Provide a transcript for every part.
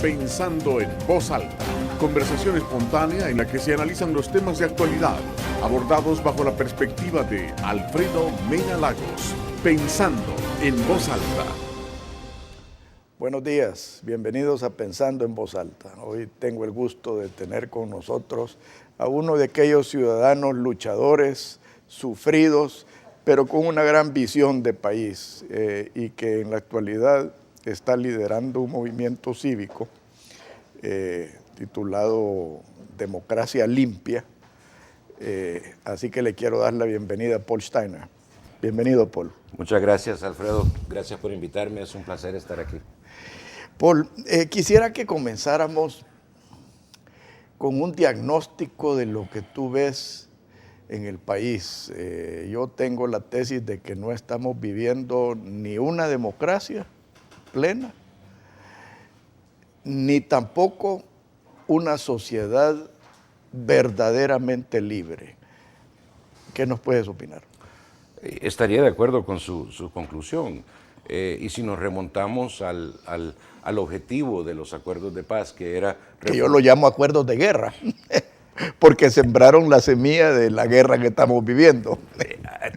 Pensando en Voz Alta, conversación espontánea en la que se analizan los temas de actualidad, abordados bajo la perspectiva de Alfredo Mena Lagos. Pensando en Voz Alta. Buenos días, bienvenidos a Pensando en Voz Alta. Hoy tengo el gusto de tener con nosotros a uno de aquellos ciudadanos luchadores, sufridos, pero con una gran visión de país y que en la actualidad está liderando un movimiento cívico titulado Democracia Limpia. Así que le quiero dar la bienvenida a Paul Steiner. Bienvenido, Paul. Muchas gracias, Alfredo. Gracias por invitarme. Es un placer estar aquí. Paul, quisiera que comenzáramos con un diagnóstico de lo que tú ves en el país. Yo tengo la tesis de que no estamos viviendo ni una democracia plena, ni tampoco una sociedad verdaderamente libre. ¿Qué nos puedes opinar? Estaría de acuerdo con su conclusión. Y si nos remontamos al objetivo de los acuerdos de paz, que era... Que yo lo llamo acuerdos de guerra, porque sembraron la semilla de la guerra que estamos viviendo.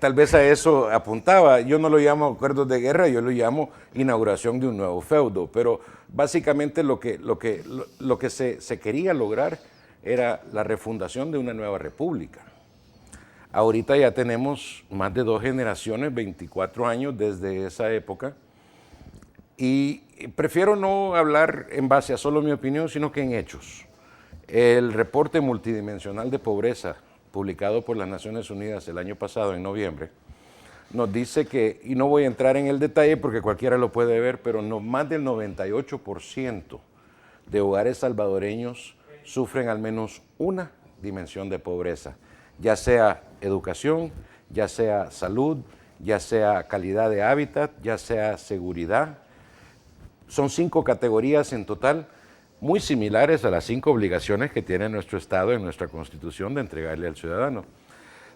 Tal vez a eso apuntaba. Yo no lo llamo acuerdos de guerra, yo lo llamo inauguración de un nuevo feudo. Pero básicamente lo que se quería lograr era la refundación de una nueva república. Ahorita ya tenemos más de 2 generaciones, 24 años desde esa época, y prefiero no hablar en base a solo mi opinión, sino que en hechos. El reporte multidimensional de pobreza, publicado por las Naciones Unidas el año pasado, en noviembre, nos dice que, y no voy a entrar en el detalle porque cualquiera lo puede ver, pero más del 98% de hogares salvadoreños sufren al menos una dimensión de pobreza, ya sea educación, ya sea salud, ya sea calidad de hábitat, ya sea seguridad. Son 5 categorías en total, muy similares a las 5 obligaciones que tiene nuestro Estado en nuestra Constitución de entregarle al ciudadano.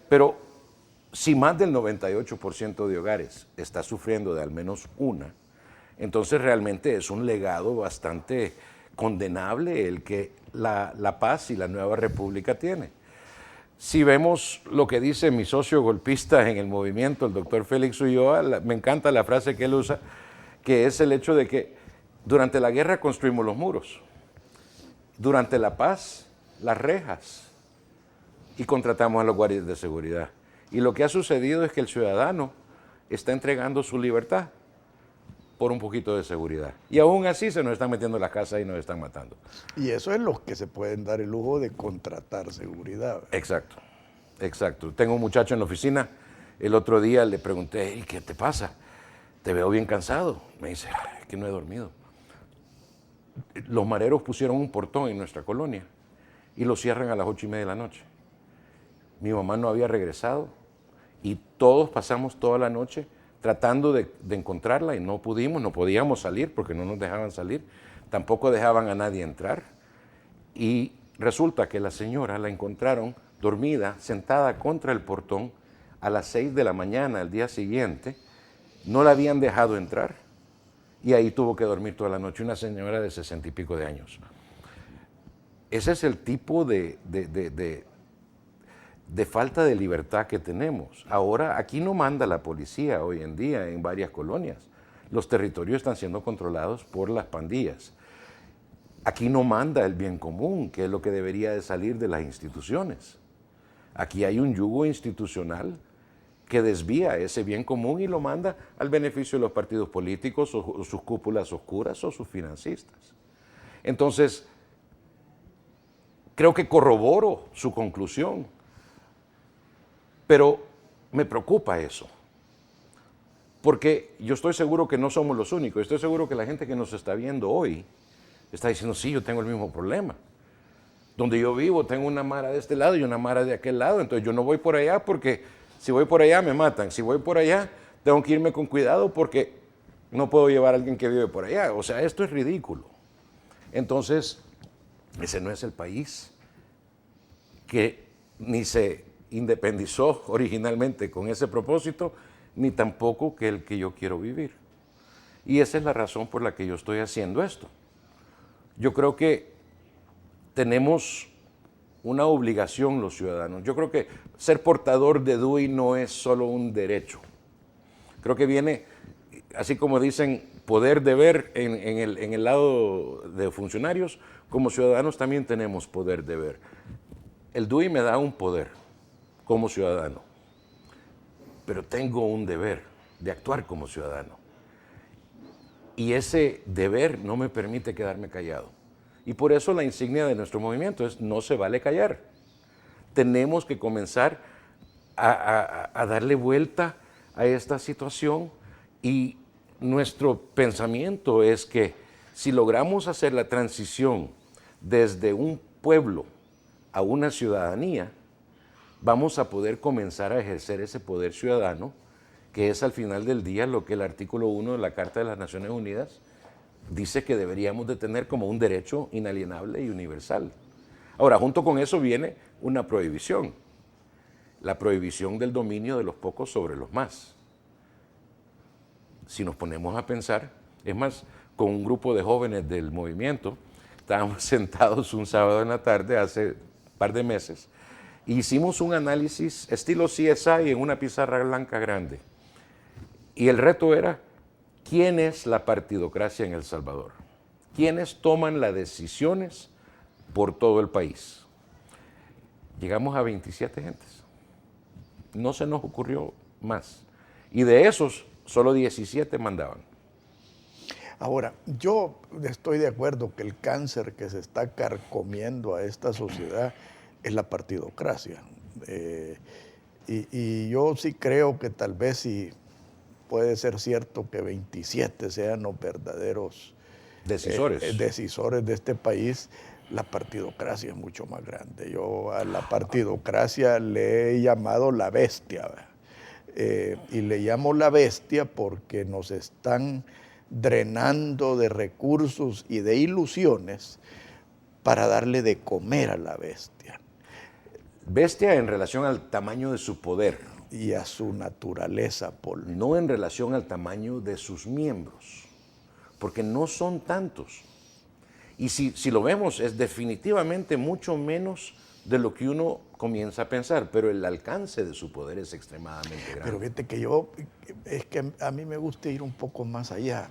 Pero si más del 98% de hogares está sufriendo de al menos una, entonces realmente es un legado bastante condenable el que la paz y la nueva república tiene. Si vemos lo que dice mi socio golpista en el movimiento, el doctor Félix Ulloa, me encanta la frase que él usa, que es el hecho de que durante la guerra construimos los muros, durante la paz las rejas y contratamos a los guardias de seguridad. Y lo que ha sucedido es que el ciudadano está entregando su libertad por un poquito de seguridad. Y aún así se nos están metiendo en las casas y nos están matando. Y eso es los que se pueden dar el lujo de contratar seguridad. Exacto, exacto. Tengo un muchacho en la oficina, el otro día le pregunté, ¿y qué te pasa? Te veo bien cansado. Me dice, es que no he dormido. Los mareros pusieron un portón en nuestra colonia y lo cierran a las 8:30 de la noche. Mi mamá no había regresado y todos pasamos toda la noche tratando de encontrarla y no podíamos salir porque no nos dejaban salir, tampoco dejaban a nadie entrar. Y resulta que la señora la encontraron dormida, sentada contra el portón a las 6 de la mañana al día siguiente, no la habían dejado entrar y ahí tuvo que dormir toda la noche, una señora de 60 y pico de años. Ese es el tipo de falta de libertad que tenemos. Ahora, aquí no manda la policía hoy en día en varias colonias. Los territorios están siendo controlados por las pandillas. Aquí no manda el bien común, que es lo que debería de salir de las instituciones. Aquí hay un yugo institucional que desvía ese bien común y lo manda al beneficio de los partidos políticos o sus cúpulas oscuras o sus financistas. Entonces, creo que corroboro su conclusión. Pero me preocupa eso, porque yo estoy seguro que no somos los únicos, estoy seguro que la gente que nos está viendo hoy está diciendo, sí, yo tengo el mismo problema. Donde yo vivo tengo una mara de este lado y una mara de aquel lado, entonces yo no voy por allá porque si voy por allá me matan, si voy por allá tengo que irme con cuidado porque no puedo llevar a alguien que vive por allá. O sea, esto es ridículo. Entonces, ese no es el país que ni se independizó originalmente con ese propósito, ni tampoco que el que yo quiero vivir. Y esa es la razón por la que yo estoy haciendo esto. yo creo que tenemos una obligación los ciudadanos. Yo creo que ser portador de DUI no es solo un derecho. Creo que viene, así como dicen, poder deber en el lado de funcionarios, como ciudadanos también tenemos poder deber. El DUI me da un poder como ciudadano, pero tengo un deber de actuar como ciudadano. Y ese deber no me permite quedarme callado. Y por eso la insignia de nuestro movimiento es no se vale callar. Tenemos que comenzar a darle vuelta a esta situación y nuestro pensamiento es que si logramos hacer la transición desde un pueblo a una ciudadanía, vamos a poder comenzar a ejercer ese poder ciudadano, que es al final del día lo que el artículo 1 de la Carta de las Naciones Unidas dice que deberíamos de tener como un derecho inalienable y universal. Ahora, junto con eso viene una prohibición, la prohibición del dominio de los pocos sobre los más. Si nos ponemos a pensar, es más, con un grupo de jóvenes del movimiento, estábamos sentados un sábado en la tarde hace un par de meses, e hicimos un análisis estilo CSI en una pizarra blanca grande. Y el reto era, ¿quién es la partidocracia en El Salvador? ¿Quiénes toman las decisiones por todo el país? Llegamos a 27 gentes. No se nos ocurrió más. Y de esos, solo 17 mandaban. Ahora, yo estoy de acuerdo que el cáncer que se está carcomiendo a esta sociedad es la partidocracia. Y yo sí creo que tal vez sí puede ser cierto que 27 sean los verdaderos decisores de este país. La partidocracia es mucho más grande. Yo a la partidocracia le he llamado la bestia. Y le llamo la bestia porque nos están drenando de recursos y de ilusiones para darle de comer a la bestia. Bestia en relación al tamaño de su poder. Y a su naturaleza, Paul. No en relación al tamaño de sus miembros, porque no son tantos. Y si lo vemos, es definitivamente mucho menos de lo que uno comienza a pensar, pero el alcance de su poder es extremadamente grande. Pero fíjate que es que a mí me gusta ir un poco más allá.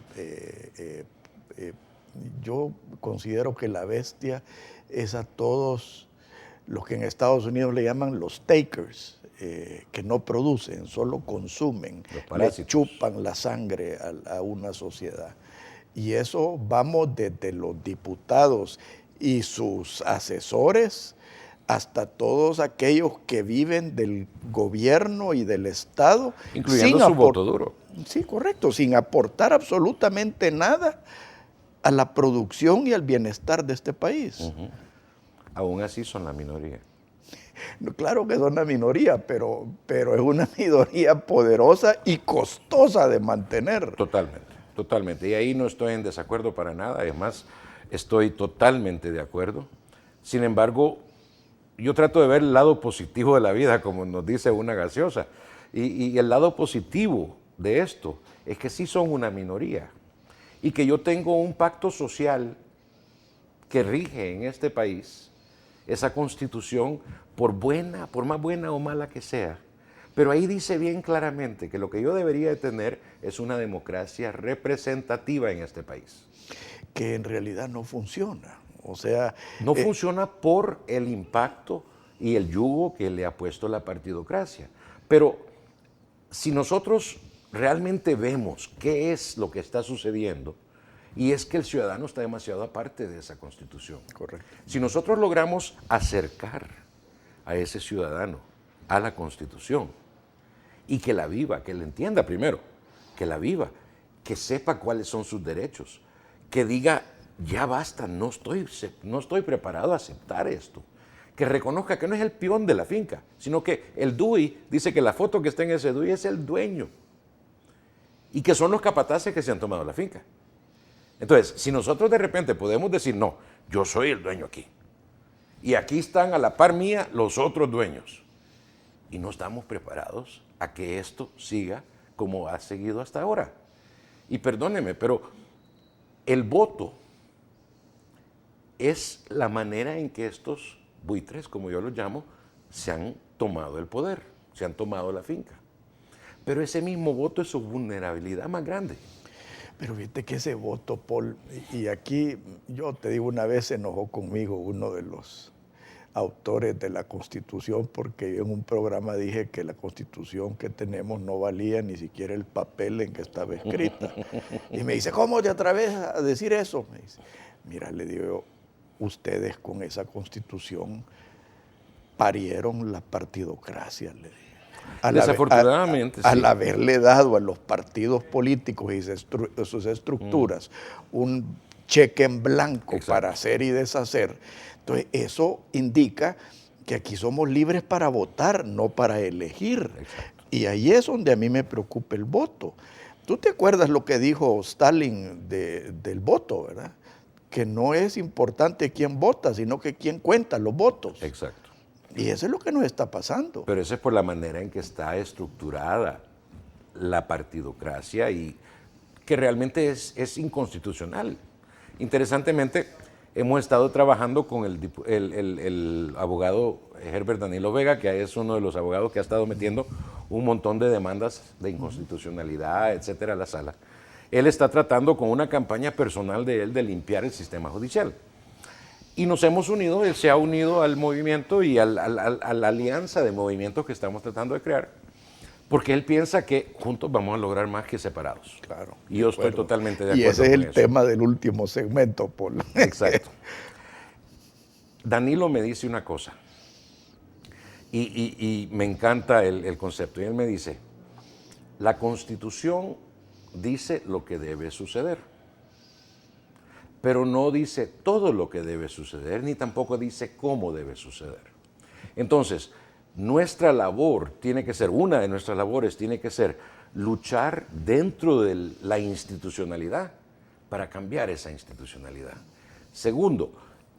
Yo considero que la bestia es a todos los que en Estados Unidos le llaman los takers, que no producen, solo consumen, le chupan la sangre a una sociedad. Y eso vamos desde los diputados y sus asesores hasta todos aquellos que viven del gobierno y del Estado. Incluyendo su voto duro. Sí, correcto, sin aportar absolutamente nada a la producción y al bienestar de este país. Uh-huh. Aún así son la minoría. Claro que son la minoría, pero es una minoría poderosa y costosa de mantener. Totalmente. Y ahí no estoy en desacuerdo para nada, además estoy totalmente de acuerdo. Sin embargo, yo trato de ver el lado positivo de la vida, como nos dice una gaseosa. Y el lado positivo de esto es que sí son una minoría y que yo tengo un pacto social que rige en este país, esa constitución, por más buena o mala que sea. Pero ahí dice bien claramente que lo que yo debería de tener es una democracia representativa en este país. Que en realidad no funciona. O sea, no funciona por el impacto y el yugo que le ha puesto la partidocracia. Pero si nosotros realmente vemos qué es lo que está sucediendo, y es que el ciudadano está demasiado aparte de esa Constitución. Correcto. Si nosotros logramos acercar a ese ciudadano a la Constitución y que la viva, que la entienda primero, que la viva, que sepa cuáles son sus derechos, que diga, ya basta, no estoy preparado a aceptar esto. Que reconozca que no es el peón de la finca, sino que el DUI dice que la foto que está en ese DUI es el dueño y que son los capataces que se han tomado la finca. Entonces, si nosotros de repente podemos decir, no, yo soy el dueño aquí y aquí están a la par mía los otros dueños y no estamos preparados a que esto siga como ha seguido hasta ahora. Y perdóneme, pero el voto es la manera en que estos buitres, como yo los llamo, se han tomado el poder, se han tomado la finca. Pero ese mismo voto es su vulnerabilidad más grande. Pero fíjate que ese voto, Paul, y aquí yo te digo, una vez se enojó conmigo uno de los autores de la Constitución, porque yo en un programa dije que la Constitución que tenemos no valía ni siquiera el papel en que estaba escrita. Y me dice, ¿cómo te atreves a decir eso? Me dice, mira, le digo yo, ustedes con esa Constitución parieron la partidocracia, le digo. Desafortunadamente, al sí. haberle dado a los partidos políticos y sus estructuras un cheque en blanco para hacer y deshacer, entonces eso indica que aquí somos libres para votar, no para elegir. Exacto. Y ahí es donde a mí me preocupa el voto. ¿Tú te acuerdas lo que dijo Stalin del voto, verdad? Que no es importante quién vota, sino que quién cuenta los votos. Exacto. Y eso es lo que nos está pasando. Pero eso es por la manera en que está estructurada la partidocracia y que realmente es inconstitucional. Interesantemente, hemos estado trabajando con el abogado Herbert Danilo Vega, que es uno de los abogados que ha estado metiendo un montón de demandas de inconstitucionalidad, etcétera, a la sala. Él está tratando con una campaña personal de él de limpiar el sistema judicial. Y nos hemos unido, él se ha unido al movimiento y a la alianza de movimientos que estamos tratando de crear, porque él piensa que juntos vamos a lograr más que separados. Claro. Y yo estoy totalmente de acuerdo. Y ese es con el eso. tema del último segmento, Paul. Exacto. Danilo me dice una cosa, y me encanta el concepto, y él me dice, la Constitución dice lo que debe suceder, pero no dice todo lo que debe suceder, ni tampoco dice cómo debe suceder. Entonces, nuestra labor tiene que ser, una de nuestras labores tiene que ser luchar dentro de la institucionalidad para cambiar esa institucionalidad. Segundo,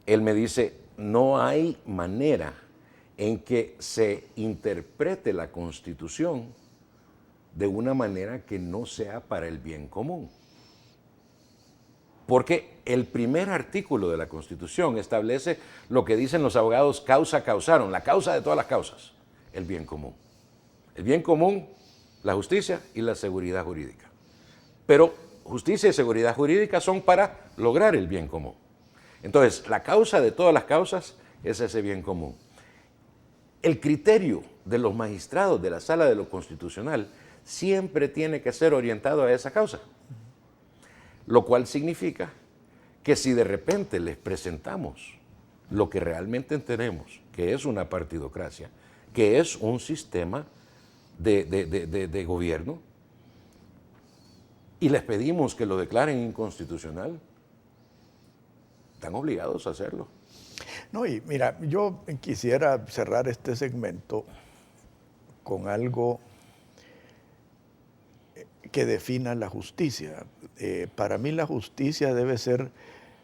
él me dice, no hay manera en que se interprete la Constitución de una manera que no sea para el bien común. Porque el primer artículo de la Constitución establece lo que dicen los abogados causa causaron, la causa de todas las causas, el bien común. El bien común, la justicia y la seguridad jurídica. Pero justicia y seguridad jurídica son para lograr el bien común. Entonces, la causa de todas las causas es ese bien común. El criterio de los magistrados de la Sala de lo Constitucional siempre tiene que ser orientado a esa causa. Lo cual significa que si de repente les presentamos lo que realmente tenemos, que es una partidocracia, que es un sistema de gobierno, y les pedimos que lo declaren inconstitucional, están obligados a hacerlo. No, y mira, yo quisiera cerrar este segmento con algo que defina la justicia. Para mí la justicia debe ser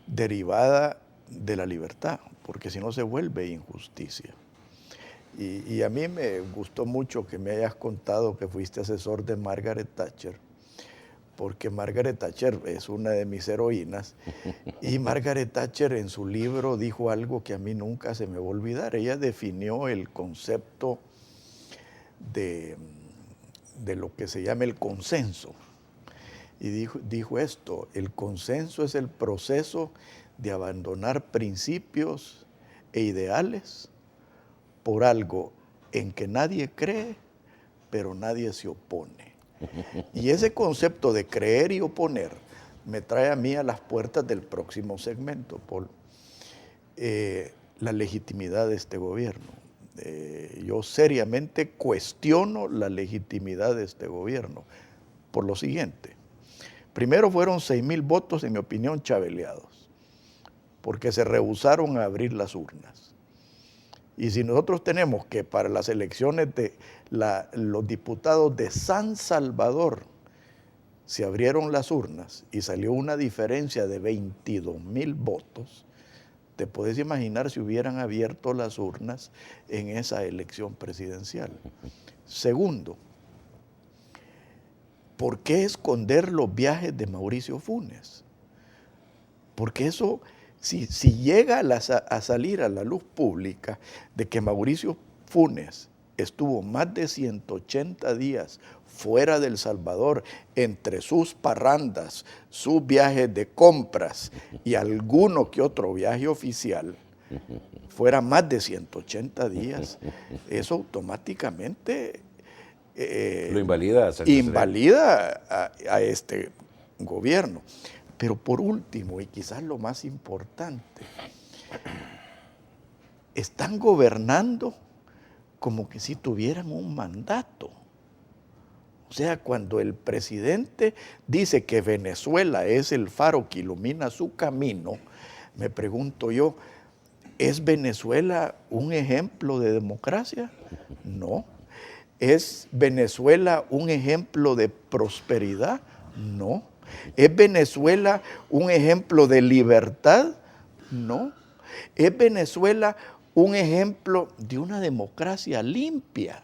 derivada de la libertad, porque si no se vuelve injusticia. Y a mí me gustó mucho que me hayas contado que fuiste asesor de Margaret Thatcher, porque Margaret Thatcher es una de mis heroínas, y Margaret Thatcher en su libro dijo algo que a mí nunca se me va a olvidar. Ella definió el concepto de lo que se llama el consenso. Y dijo esto: el consenso es el proceso de abandonar principios e ideales por algo en que nadie cree, pero nadie se opone. Y ese concepto de creer y oponer me trae a mí a las puertas del próximo segmento, Paul. La legitimidad de este gobierno. Yo seriamente cuestiono la legitimidad de este gobierno por lo siguiente. Primero, fueron 6,000 votos, en mi opinión, chaveleados, porque se rehusaron a abrir las urnas. Y si nosotros tenemos que para las elecciones de los diputados de San Salvador se abrieron las urnas y salió una diferencia de 22,000 votos, te puedes imaginar si hubieran abierto las urnas en esa elección presidencial. Segundo, ¿por qué esconder los viajes de Mauricio Funes? Porque eso Si llega a salir a la luz pública de que Mauricio Funes estuvo más de 180 días fuera de El Salvador, entre sus parrandas, sus viajes de compras y alguno que otro viaje oficial, fuera más de 180 días, eso automáticamente lo invalida. A este gobierno. Pero por último, y quizás lo más importante, están gobernando como que si tuvieran un mandato. O sea, cuando el presidente dice que Venezuela es el faro que ilumina su camino, me pregunto yo, ¿es Venezuela un ejemplo de democracia? No. ¿Es Venezuela un ejemplo de prosperidad? No. ¿Es Venezuela un ejemplo de libertad? No. ¿Es Venezuela un ejemplo de una democracia limpia?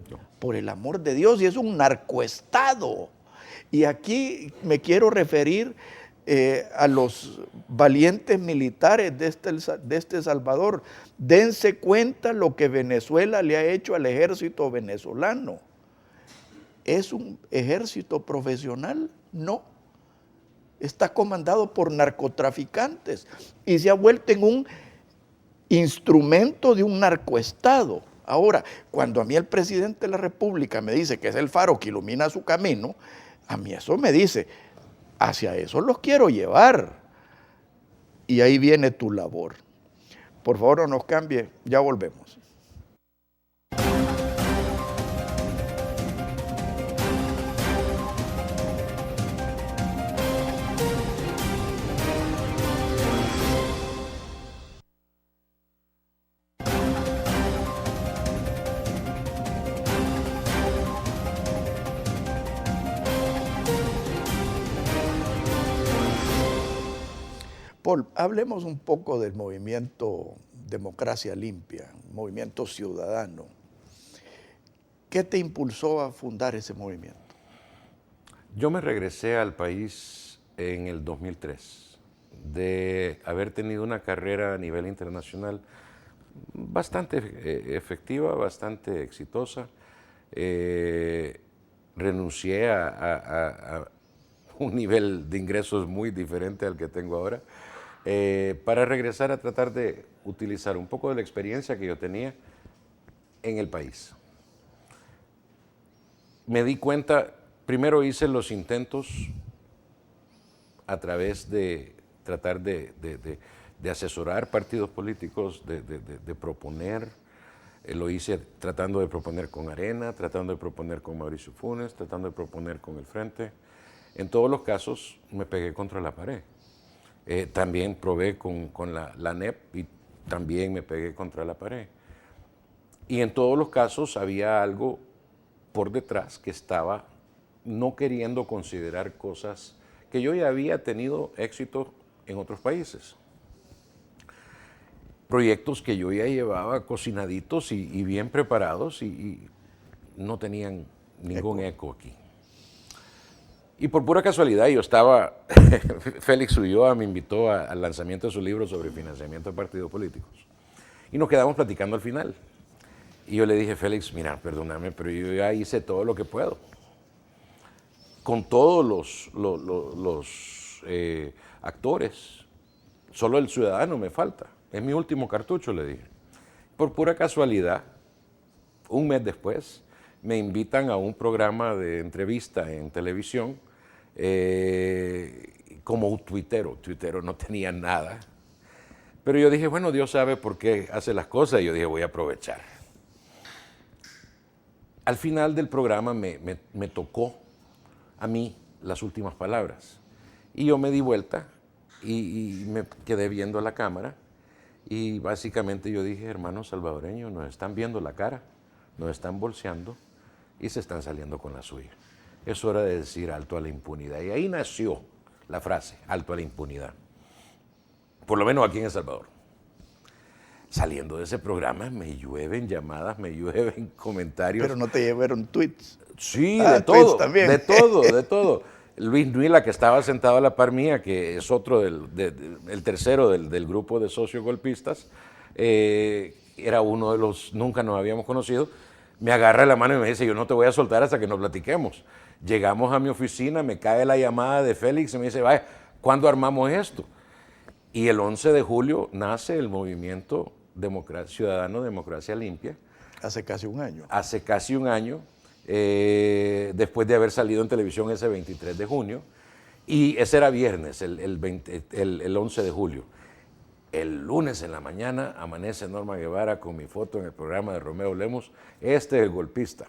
No. Por el amor de Dios, y es un narcoestado. Y aquí me quiero referir a los valientes militares de este Salvador. Dense cuenta lo que Venezuela le ha hecho al ejército venezolano. ¿Es un ejército profesional? No. Está comandado por narcotraficantes y se ha vuelto en un instrumento de un narcoestado. Ahora, cuando a mí el presidente de la República me dice que es el faro que ilumina su camino, a mí eso me dice, hacia eso los quiero llevar. Y ahí viene tu labor. Por favor, no nos cambie, ya volvemos. Paul, hablemos un poco del movimiento Democracia Limpia, movimiento ciudadano. ¿Qué te impulsó a fundar ese movimiento? Yo me regresé al país en el 2003, de haber tenido una carrera a nivel internacional bastante efectiva, bastante exitosa. Renuncié a un nivel de ingresos muy diferente al que tengo ahora, para regresar a tratar de utilizar un poco de la experiencia que yo tenía en el país. Me di cuenta, primero hice los intentos a través de tratar de asesorar partidos políticos, de proponer. Lo hice tratando de proponer con Arena, tratando de proponer con Mauricio Funes, tratando de proponer con el Frente. En todos los casos me pegué contra la pared. También probé con la NEP y también me pegué contra la pared. Y en todos los casos había algo por detrás que estaba no queriendo considerar cosas que yo ya había tenido éxito en otros países. Proyectos que yo ya llevaba cocinaditos y bien preparados y no tenían ningún eco aquí. Y por pura casualidad yo estaba, Félix Ulloa me invitó al lanzamiento de su libro sobre financiamiento de partidos políticos. Y nos quedamos platicando al final. Y yo le dije, Félix, mira, perdóname, pero yo ya hice todo lo que puedo. Con todos los actores, solo el ciudadano me falta. Es mi último cartucho, le dije. Por pura casualidad, un mes después, me invitan a un programa de entrevista en televisión como un tuitero. Tuitero no tenía nada. Pero yo dije, bueno, Dios sabe por qué hace las cosas. Y yo dije, voy a aprovechar. Al final del programa me tocó a mí las últimas palabras. Y yo me di vuelta y me quedé viendo a la cámara. Y básicamente yo dije, hermanos salvadoreños, nos están viendo la cara, nos están bolseando y se están saliendo con la suya. Es hora de decir alto a la impunidad. Y ahí nació la frase, alto a la impunidad. Por lo menos aquí en El Salvador. Saliendo de ese programa me llueven llamadas, me llueven comentarios. Pero no te llevaron tweets. Sí, de todo, también. de todo. Luis Nuila, que estaba sentado a la par mía, que es otro el tercero del grupo de socios golpistas, era uno de los, nunca nos habíamos conocido, me agarra la mano y me dice, yo no te voy a soltar hasta que nos platiquemos. Llegamos a mi oficina, me cae la llamada de Félix y me dice, vaya, ¿cuándo armamos esto? Y el 11 de julio nace el movimiento Ciudadano Democracia Limpia. Hace casi un año. Hace casi un año, después de haber salido en televisión ese 23 de junio. Y ese era viernes, el 11 de julio. El lunes en la mañana amanece Norma Guevara con mi foto en el programa de Romeo Lemos. Este es el golpista.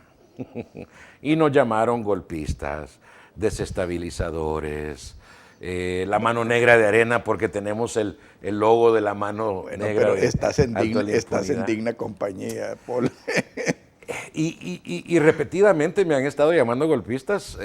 Y nos llamaron golpistas, desestabilizadores, la mano negra de arena porque tenemos el logo de la mano negra. Pero estás en digna compañía, Paul. Y repetidamente me han estado llamando golpistas.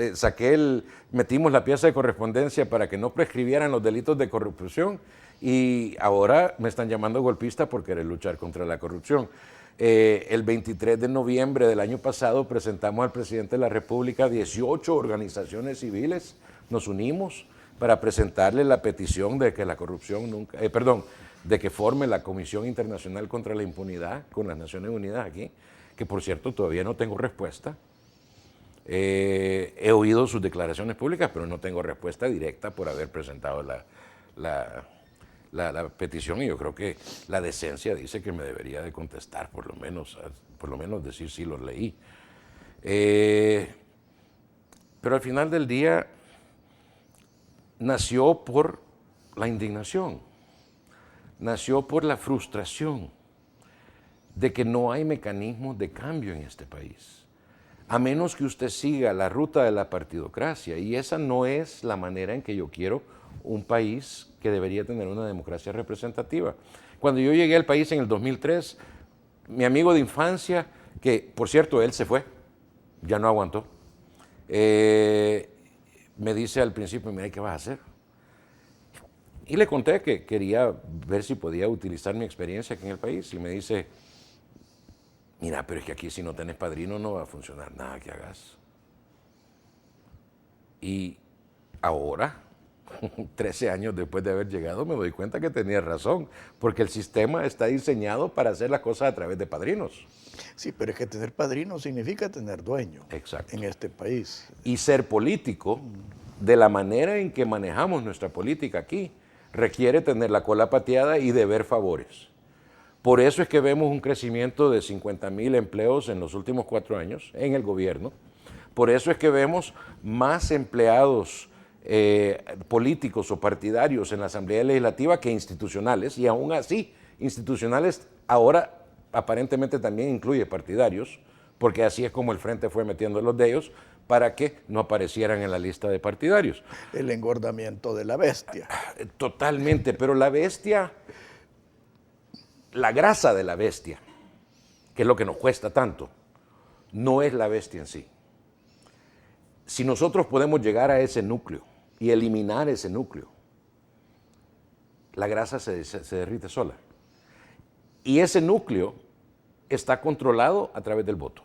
Metimos la pieza de correspondencia para que no prescribieran los delitos de corrupción y ahora me están llamando golpista por querer luchar contra la corrupción. El 23 de noviembre del año pasado presentamos al presidente de la República 18 organizaciones civiles, nos unimos para presentarle la petición de que la corrupción de que forme la Comisión Internacional contra la Impunidad con las Naciones Unidas aquí, que por cierto todavía no tengo respuesta. He oído sus declaraciones públicas, pero no tengo respuesta directa por haber presentado la petición y yo creo que la decencia dice que me debería de contestar, por lo menos decir si lo leí. Pero al final del día nació por la indignación, nació por la frustración de que no hay mecanismos de cambio en este país, a menos que usted siga la ruta de la partidocracia, y esa no es la manera en que yo quiero un país que debería tener una democracia representativa. Cuando yo llegué al país en el 2003, mi amigo de infancia, que por cierto él se fue, ya no aguantó, me dice al principio, mira, ¿qué vas a hacer? Y le conté que quería ver si podía utilizar mi experiencia aquí en el país, y me dice, mira, pero es que aquí si no tenés padrino no va a funcionar nada que hagas. Y ahora, 13 años después de haber llegado, me doy cuenta que tenía razón, porque el sistema está diseñado para hacer las cosas a través de padrinos. Sí, pero es que tener padrino significa tener dueño. Exacto. En este país. Y ser político, de la manera en que manejamos nuestra política aquí, requiere tener la cola pateada y deber favores. Por eso es que vemos un crecimiento de 50,000 empleos en los últimos 4 años en el gobierno. Por eso es que vemos más empleados políticos o partidarios en la Asamblea Legislativa que institucionales, y aún así, institucionales ahora aparentemente también incluye partidarios, porque así es como el Frente fue metiendo los de ellos para que no aparecieran en la lista de partidarios. El engordamiento de la bestia. Totalmente, pero la bestia, la grasa de la bestia, que es lo que nos cuesta tanto, no es la bestia en sí. Si nosotros podemos llegar a ese núcleo y eliminar ese núcleo, la grasa se derrite sola. Y ese núcleo está controlado a través del voto.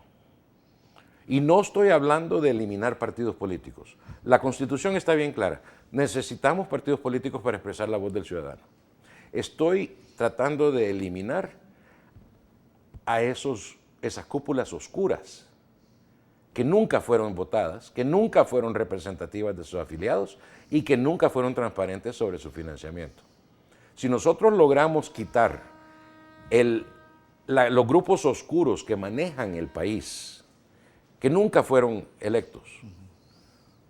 Y no estoy hablando de eliminar partidos políticos. La Constitución está bien clara. Necesitamos partidos políticos para expresar la voz del ciudadano. Estoy tratando de eliminar a esas cúpulas oscuras que nunca fueron votadas, que nunca fueron representativas de sus afiliados y que nunca fueron transparentes sobre su financiamiento. Si nosotros logramos quitar los grupos oscuros que manejan el país, que nunca fueron electos,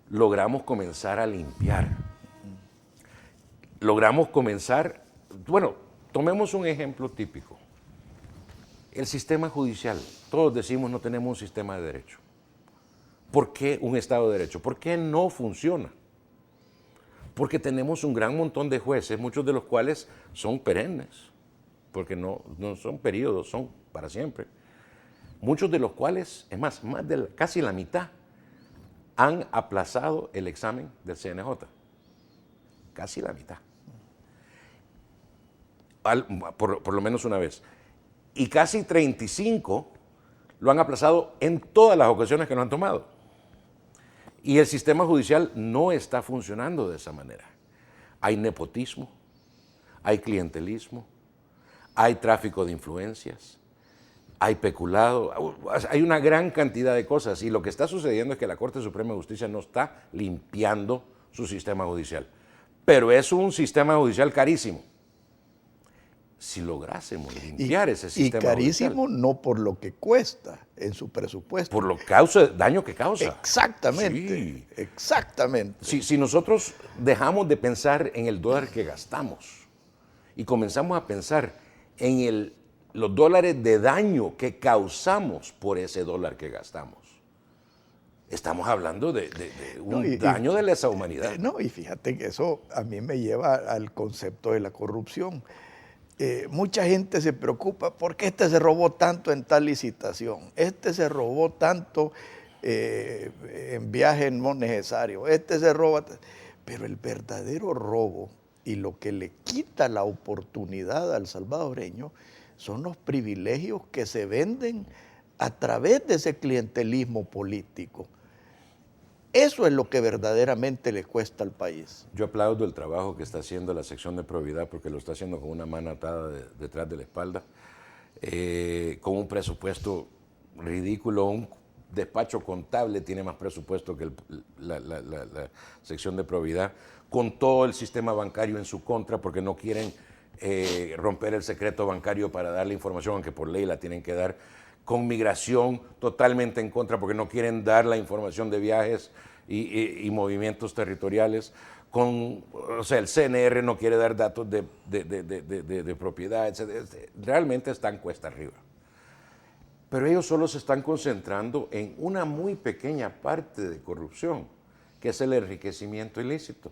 logramos comenzar a limpiar. Logramos comenzar, bueno, tomemos un ejemplo típico. El sistema judicial, todos decimos no tenemos un sistema de derecho. ¿Por qué un Estado de Derecho? ¿Por qué no funciona? Porque tenemos un gran montón de jueces, muchos de los cuales son perennes, porque no son periodos, son para siempre. Muchos de los cuales, es más de casi la mitad, han aplazado el examen del CNJ. Casi la mitad. Por lo menos una vez. Y casi 35 lo han aplazado en todas las ocasiones que lo han tomado. Y el sistema judicial no está funcionando de esa manera. Hay nepotismo, hay clientelismo, hay tráfico de influencias, hay peculado, hay una gran cantidad de cosas. Y lo que está sucediendo es que la Corte Suprema de Justicia no está limpiando su sistema judicial. Pero es un sistema judicial carísimo. Si lográsemos limpiar ese sistema y carísimo judicial, no por lo que cuesta en su presupuesto. por lo daño que causa. Exactamente, Sí. exactamente. Si nosotros dejamos de pensar en el dólar que gastamos y comenzamos a pensar en los dólares de daño que causamos por ese dólar que gastamos, estamos hablando de un daño de lesa humanidad. No, y fíjate que eso a mí me lleva al concepto de la corrupción. Mucha gente se preocupa porque este se robó tanto en tal licitación, este se robó tanto en viajes no necesarios, este se roba, pero el verdadero robo y lo que le quita la oportunidad al salvadoreño son los privilegios que se venden a través de ese clientelismo político. Eso es lo que verdaderamente le cuesta al país. Yo aplaudo el trabajo que está haciendo la sección de probidad porque lo está haciendo con una mano atada detrás de la espalda, con un presupuesto ridículo. Un despacho contable tiene más presupuesto que la sección de probidad, con todo el sistema bancario en su contra porque no quieren romper el secreto bancario para dar la información, aunque por ley la tienen que dar, con migración totalmente en contra porque no quieren dar la información de viajes y movimientos territoriales, o sea, el CNR no quiere dar datos de propiedad, etc. Realmente están cuesta arriba. Pero ellos solo se están concentrando en una muy pequeña parte de corrupción, que es el enriquecimiento ilícito.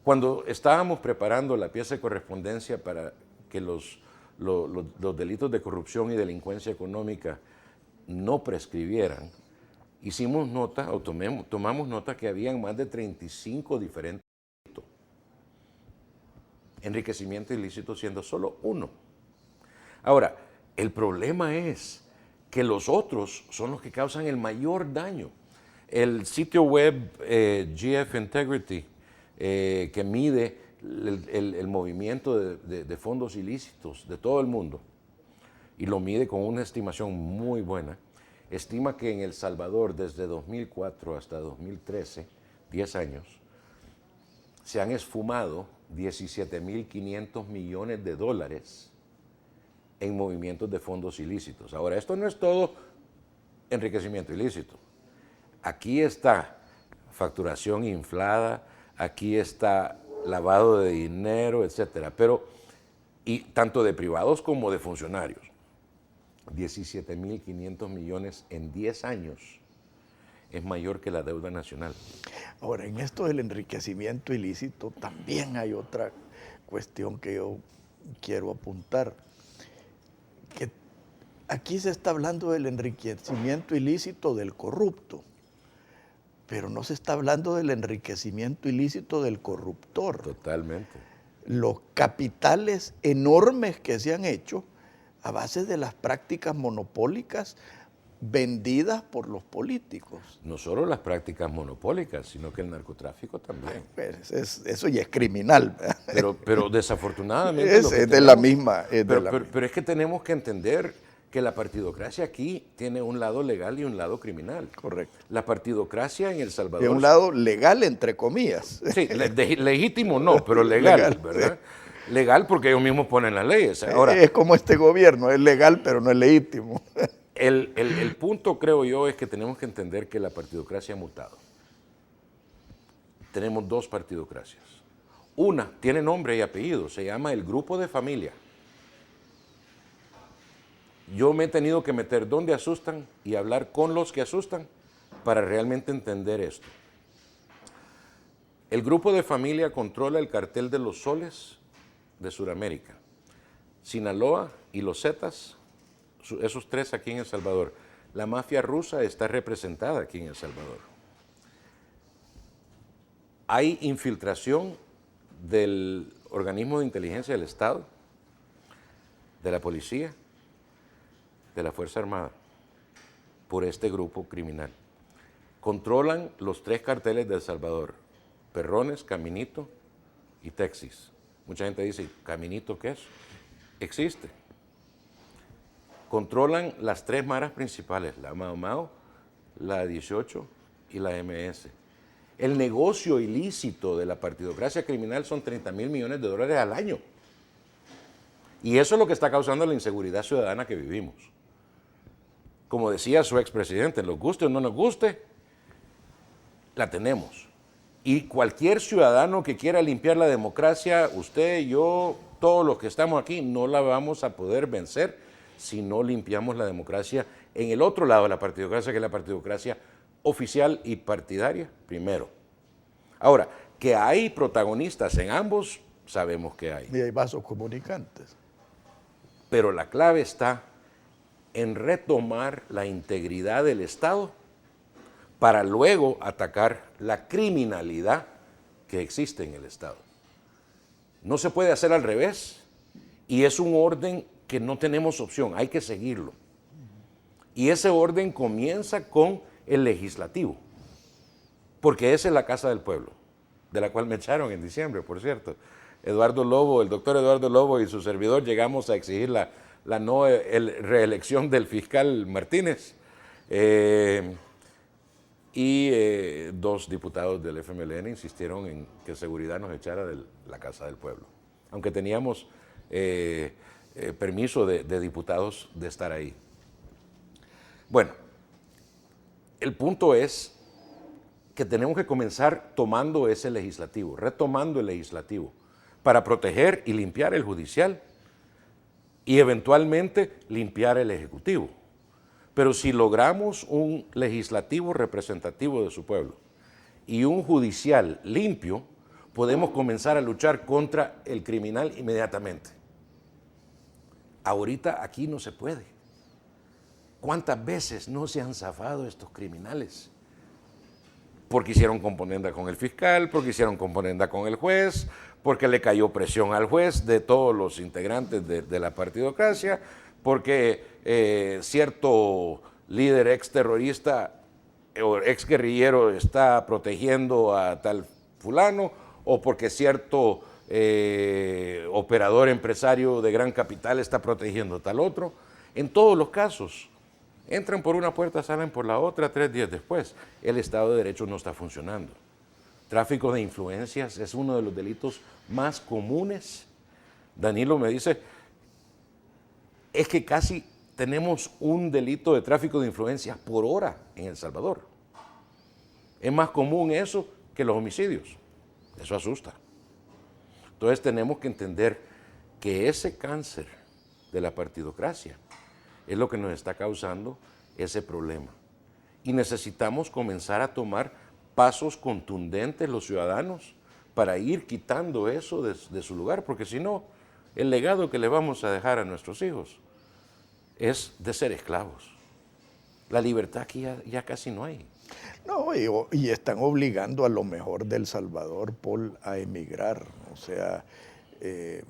Cuando estábamos preparando la pieza de correspondencia para que los delitos de corrupción y delincuencia económica no prescribieran, hicimos nota, o tomamos nota que habían más de 35 diferentes delitos. Enriquecimiento ilícito siendo solo uno. Ahora, el problema es que los otros son los que causan el mayor daño. El sitio web GF Integrity, que mide el movimiento de fondos ilícitos de todo el mundo, y lo mide con una estimación muy buena, estima que en El Salvador desde 2004 hasta 2013, 10 años, se han esfumado 17.500 millones de dólares en movimientos de fondos ilícitos. Ahora, esto no es todo enriquecimiento ilícito. Aquí está facturación inflada, aquí está lavado de dinero, etcétera, pero y tanto de privados como de funcionarios. 17.500 millones en 10 años es mayor que la deuda nacional. Ahora, en esto del enriquecimiento ilícito también hay otra cuestión que yo quiero apuntar, que aquí se está hablando del enriquecimiento ilícito del corrupto, pero no se está hablando del enriquecimiento ilícito del corruptor. Totalmente. Los capitales enormes que se han hecho a base de las prácticas monopólicas vendidas por los políticos. No solo las prácticas monopólicas, sino que el narcotráfico también. Pues eso ya es criminal, ¿verdad? Pero desafortunadamente... Es de la misma. Pero es que tenemos que entender que la partidocracia aquí tiene un lado legal y un lado criminal. Correcto. La partidocracia en El Salvador... De un lado legal, entre comillas. Sí, legítimo no, pero legal, ¿verdad? Sí. Legal porque ellos mismos ponen las leyes. Ahora, es como este gobierno, es legal pero no es legítimo. El punto, creo yo, es que tenemos que entender que la partidocracia ha mutado. Tenemos dos partidocracias. Una tiene nombre y apellido, se llama el Grupo de Familia. Yo me he tenido que meter donde asustan y hablar con los que asustan para realmente entender esto. El Grupo de Familia controla el cartel de los soles de Sudamérica, Sinaloa y los Zetas, esos tres aquí en El Salvador. La mafia rusa está representada aquí en El Salvador. Hay infiltración del organismo de inteligencia del Estado, de la policía, de la Fuerza Armada, por este grupo criminal. controlan los 3 carteles de El Salvador: Perrones, Caminito y Texis. Mucha gente dice, ¿Caminito qué es? Existe. Controlan las 3 maras principales, la Mao Mao, la 18 y la MS. El negocio ilícito de la partidocracia criminal son 30,000 millones de dólares al año. Y eso es lo que está causando la inseguridad ciudadana que vivimos. Como decía su expresidente, nos guste o no nos guste, la tenemos. Y cualquier ciudadano que quiera limpiar la democracia, usted, yo, todos los que estamos aquí, no la vamos a poder vencer si no limpiamos la democracia en el otro lado de la partidocracia, que es la partidocracia oficial y partidaria, primero. Ahora, que hay protagonistas en ambos, sabemos que hay. Y hay vasos comunicantes. Pero la clave está en retomar la integridad del Estado para luego atacar la criminalidad que existe en el Estado. No se puede hacer al revés, y es un orden que no tenemos opción, hay que seguirlo. Y ese orden comienza con el legislativo, porque esa es la casa del pueblo, de la cual me echaron en diciembre, por cierto. Eduardo Lobo, el doctor Eduardo Lobo y su servidor llegamos a exigir la no reelección del fiscal Martínez, y 2 diputados del FMLN insistieron en que Seguridad nos echara de la casa del pueblo, aunque teníamos permiso de diputados de estar ahí. Bueno, el punto es que tenemos que comenzar tomando ese legislativo, retomando el legislativo, para proteger y limpiar el judicial y eventualmente limpiar el ejecutivo. Pero si logramos un legislativo representativo de su pueblo y un judicial limpio, podemos comenzar a luchar contra el criminal inmediatamente. Ahorita aquí no se puede. ¿Cuántas veces no se han zafado estos criminales? Porque hicieron componenda con el fiscal, porque hicieron componenda con el juez, porque le cayó presión al juez de todos los integrantes de la partidocracia, porque cierto líder exterrorista o exguerrillero está protegiendo a tal fulano, o porque cierto operador empresario de gran capital está protegiendo a tal otro. En todos los casos, entran por una puerta, salen por la otra 3 días después. El Estado de Derecho no está funcionando. Tráfico de influencias es uno de los delitos más comunes. Danilo me dice, es que casi tenemos un delito de tráfico de influencias por hora en El Salvador. Es más común eso que los homicidios. Eso asusta. Entonces tenemos que entender que ese cáncer de la partidocracia es lo que nos está causando ese problema. Y necesitamos comenzar a tomar pasos contundentes los ciudadanos para ir quitando eso de su lugar, porque si no, el legado que le vamos a dejar a nuestros hijos es de ser esclavos. La libertad aquí ya casi no hay. No, y están obligando a lo mejor del Salvador, Paul, a emigrar. O sea,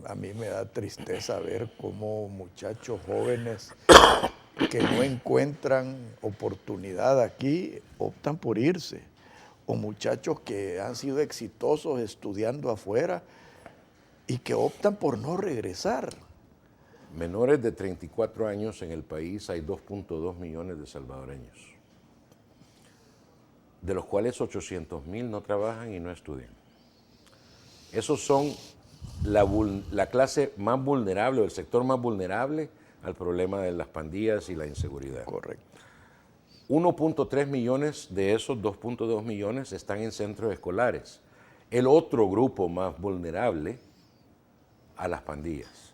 a mí me da tristeza ver cómo muchachos jóvenes que no encuentran oportunidad aquí optan por irse, o muchachos que han sido exitosos estudiando afuera y que optan por no regresar. Menores de 34 años en el país hay 2.2 millones de salvadoreños, de los cuales 800,000 no trabajan y no estudian. Esos son la clase más vulnerable, o el sector más vulnerable al problema de las pandillas y la inseguridad. Correcto. 1.3 millones de esos 2.2 millones están en centros escolares. El otro grupo más vulnerable a las pandillas.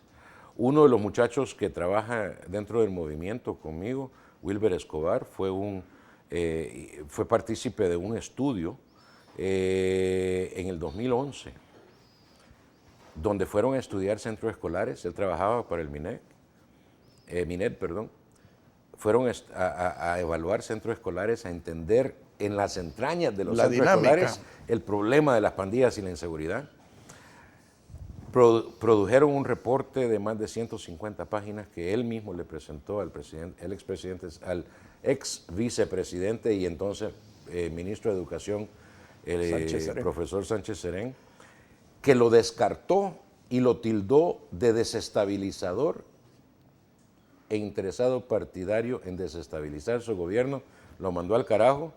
Uno de los muchachos que trabaja dentro del movimiento conmigo, Wilber Escobar, fue partícipe de un estudio en el 2011, donde fueron a estudiar centros escolares. Él trabajaba para el Minet, fueron a evaluar centros escolares, a entender en las entrañas de los centros escolares el problema de las pandillas y la inseguridad. Produjeron un reporte de más de 150 páginas que él mismo le presentó al ex vicepresidente y entonces ministro de Educación, Sánchez el Serén. profesor Sánchez Serén, que lo descartó y lo tildó de desestabilizador e interesado partidario en desestabilizar su gobierno, lo mandó al carajo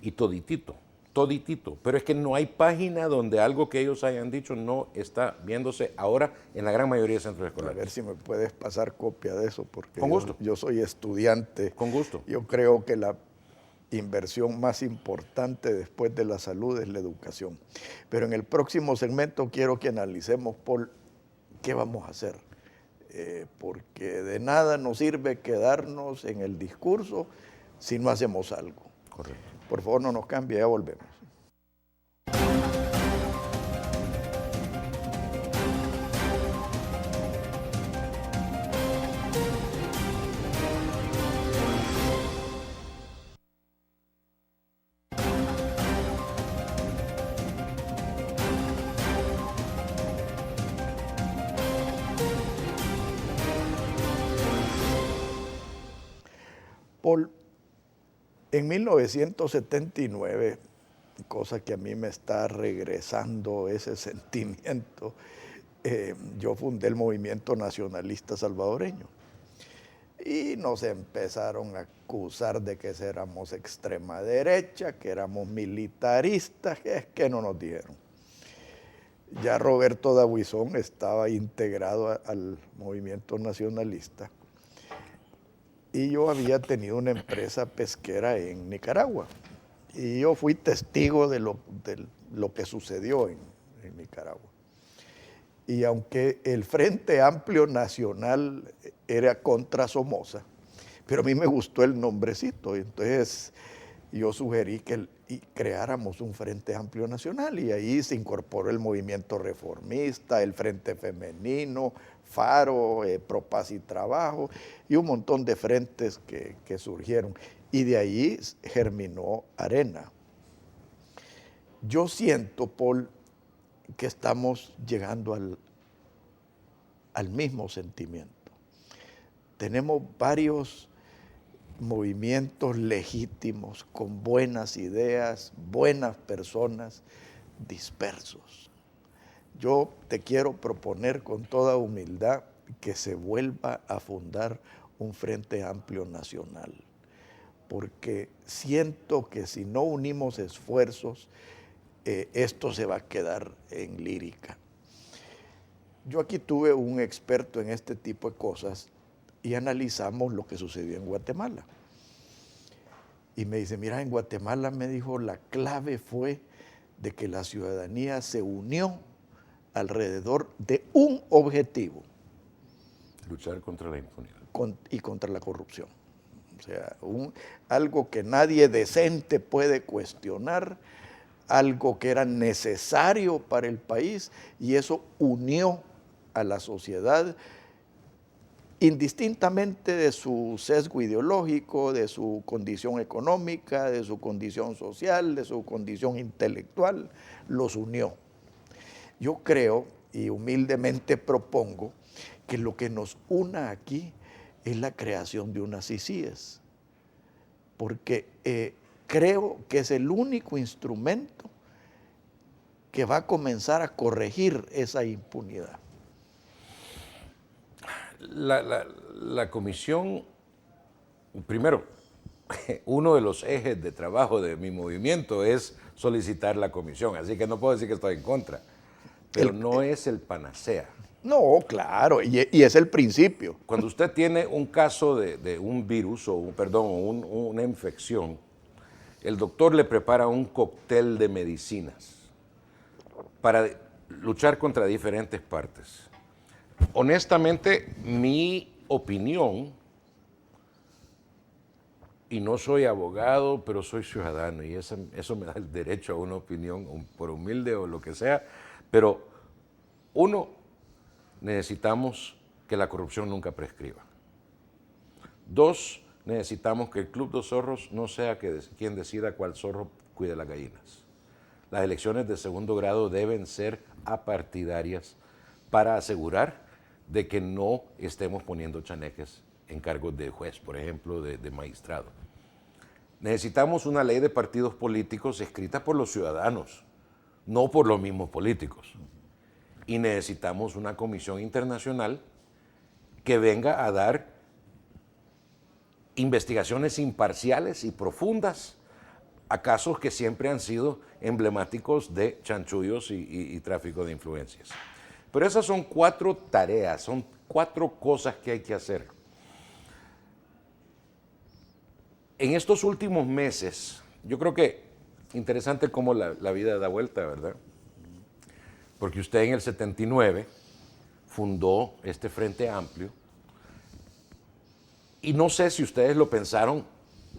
y toditito. Pero es que no hay página donde algo que ellos hayan dicho no está viéndose ahora en la gran mayoría de centros A escolares. ver si me puedes pasar copia de eso, porque Con gusto. yo soy estudiante. Con gusto. Yo creo que la inversión más importante después de la salud es la educación. Pero en el próximo segmento quiero que analicemos por qué vamos a hacer. Porque de nada nos sirve quedarnos en el discurso si no hacemos algo. Correcto. Por favor, no nos cambie, ya volvemos. Paul, en 1979, cosa que a mí me está regresando ese sentimiento, yo fundé el movimiento nacionalista salvadoreño. Y nos empezaron a acusar de que éramos extrema derecha, que éramos militaristas, que es que no nos dijeron. Ya Roberto Dabuizón estaba integrado al movimiento nacionalista. Y yo había tenido una empresa pesquera en Nicaragua. Y yo fui testigo de lo que sucedió en Nicaragua. Y aunque el Frente Amplio Nacional era contra Somoza, pero a mí me gustó el nombrecito. Y entonces yo sugerí que creáramos un Frente Amplio Nacional. Y ahí se incorporó el movimiento reformista, el Frente Femenino, Faro, Pro Paz y Trabajo, y un montón de frentes que surgieron. Y de ahí germinó Arena. Yo siento, Paul, que estamos llegando al mismo sentimiento. Tenemos varios movimientos legítimos, con buenas ideas, buenas personas, dispersos. Yo te quiero proponer con toda humildad que se vuelva a fundar un Frente Amplio Nacional, porque siento que si no unimos esfuerzos, esto se va a quedar en lírica. Yo aquí tuve un experto en este tipo de cosas y analizamos lo que sucedió en Guatemala. Y me dice, mira, en Guatemala, me dijo, la clave fue de que la ciudadanía se unió alrededor de un objetivo. Luchar contra la impunidad. Y contra la corrupción. O sea, algo que nadie decente puede cuestionar, algo que era necesario para el país, y eso unió a la sociedad indistintamente de su sesgo ideológico, de su condición económica, de su condición social, de su condición intelectual, los unió. Yo creo, y humildemente propongo, que lo que nos una aquí es la creación de unas CICIES, porque creo que es el único instrumento que va a comenzar a corregir esa impunidad. La comisión, primero, uno de los ejes de trabajo de mi movimiento es solicitar la comisión, así que no puedo decir que estoy en contra, pero no es el panacea. No, claro, y es el principio. Cuando usted tiene un caso de un virus o una infección, el doctor le prepara un cóctel de medicinas para luchar contra diferentes partes. Honestamente, mi opinión, y no soy abogado, pero soy ciudadano, y eso me da el derecho a una opinión, por humilde o lo que sea, pero uno, necesitamos que la corrupción nunca prescriba. Dos, necesitamos que el Club de Zorros no sea quien decida cuál zorro cuide las gallinas. Las elecciones de segundo grado deben ser apartidarias para asegurar de que no estemos poniendo chaneques en cargos de juez, por ejemplo, de magistrado. Necesitamos una ley de partidos políticos escrita por los ciudadanos, no por los mismos políticos. Y necesitamos una comisión internacional que venga a dar investigaciones imparciales y profundas a casos que siempre han sido emblemáticos de chanchullos y tráfico de influencias. Pero esas son 4 tareas, son 4 cosas que hay que hacer. En estos últimos meses, yo creo que interesante cómo la vida da vuelta, ¿verdad? Porque usted en el 79 fundó este Frente Amplio y no sé si ustedes lo pensaron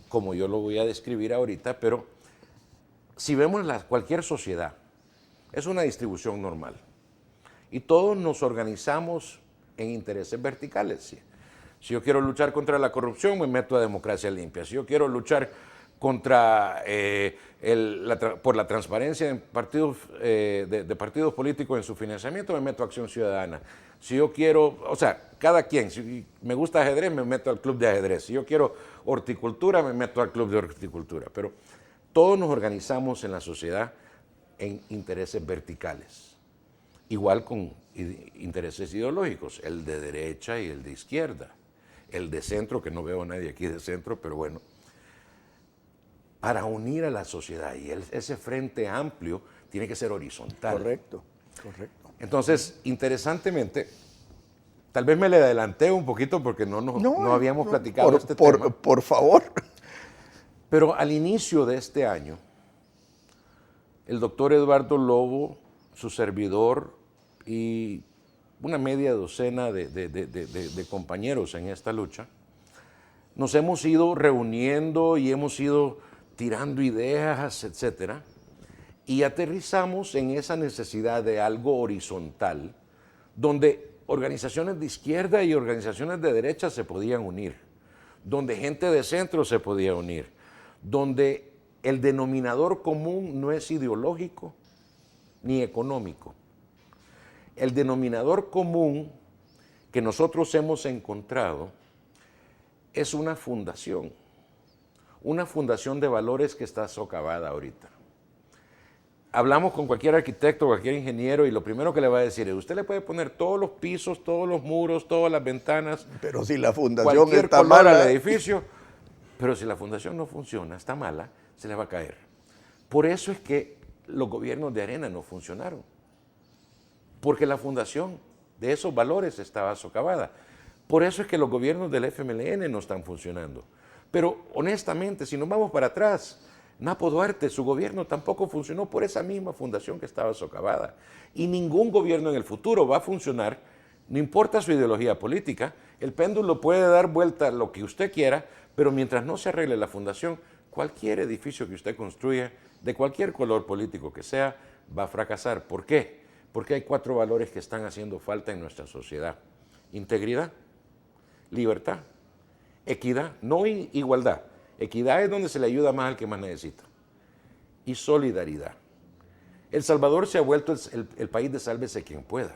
como yo lo voy a describir ahorita, pero si vemos cualquier sociedad, es una distribución normal y todos nos organizamos en intereses verticales. ¿Sí? Si yo quiero luchar contra la corrupción, me meto a Democracia Limpia. Si yo quiero luchar contra, por la transparencia en partidos, de partidos políticos en su financiamiento, me meto a Acción Ciudadana. Si yo quiero, o sea, cada quien, si me gusta ajedrez, me meto al club de ajedrez. Si yo quiero horticultura, me meto al club de horticultura. Pero todos nos organizamos en la sociedad en intereses verticales, igual con intereses ideológicos, el de derecha y el de izquierda. El de centro, que no veo a nadie aquí de centro, pero bueno, para unir a la sociedad. Y ese Frente Amplio tiene que ser horizontal. Correcto, correcto. Entonces, interesantemente, tal vez me le adelanté un poquito porque no habíamos platicado este tema. Por favor. Pero al inicio de este año, el doctor Eduardo Lobo, su servidor y una media docena de compañeros en esta lucha, nos hemos ido reuniendo y hemos ido tirando ideas, etcétera, y aterrizamos en esa necesidad de algo horizontal, donde organizaciones de izquierda y organizaciones de derecha se podían unir, donde gente de centro se podía unir, donde el denominador común no es ideológico ni económico. El denominador común que nosotros hemos encontrado es una fundación de valores que está socavada ahorita. Hablamos con cualquier arquitecto, cualquier ingeniero y lo primero que le va a decir es, usted le puede poner todos los pisos, todos los muros, todas las ventanas, pero si la fundación cualquier está color mala al edificio, pero si la fundación no funciona, está mala, se le va a caer. Por eso es que los gobiernos de Arena no funcionaron, porque la fundación de esos valores estaba socavada. Por eso es que los gobiernos del FMLN no están funcionando. Pero honestamente, si nos vamos para atrás, Napo Duarte, su gobierno tampoco funcionó por esa misma fundación que estaba socavada. Y ningún gobierno en el futuro va a funcionar, no importa su ideología política, el péndulo puede dar vuelta lo que usted quiera, pero mientras no se arregle la fundación, cualquier edificio que usted construya, de cualquier color político que sea, va a fracasar. ¿Por qué? Porque hay 4 valores que están haciendo falta en nuestra sociedad. Integridad, libertad, equidad, no igualdad. Equidad es donde se le ayuda más al que más necesita. Y solidaridad. El Salvador se ha vuelto el país de sálvese quien pueda.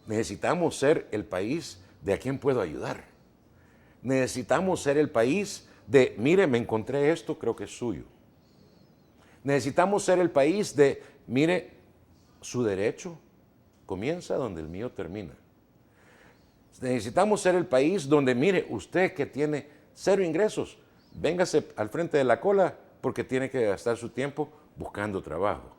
Necesitamos ser el país de a quien puedo ayudar. Necesitamos ser el país de, mire, me encontré esto, creo que es suyo. Necesitamos ser el país de, mire, su derecho comienza donde el mío termina. Necesitamos ser el país donde, mire, usted que tiene 0 ingresos, véngase al frente de la cola porque tiene que gastar su tiempo buscando trabajo.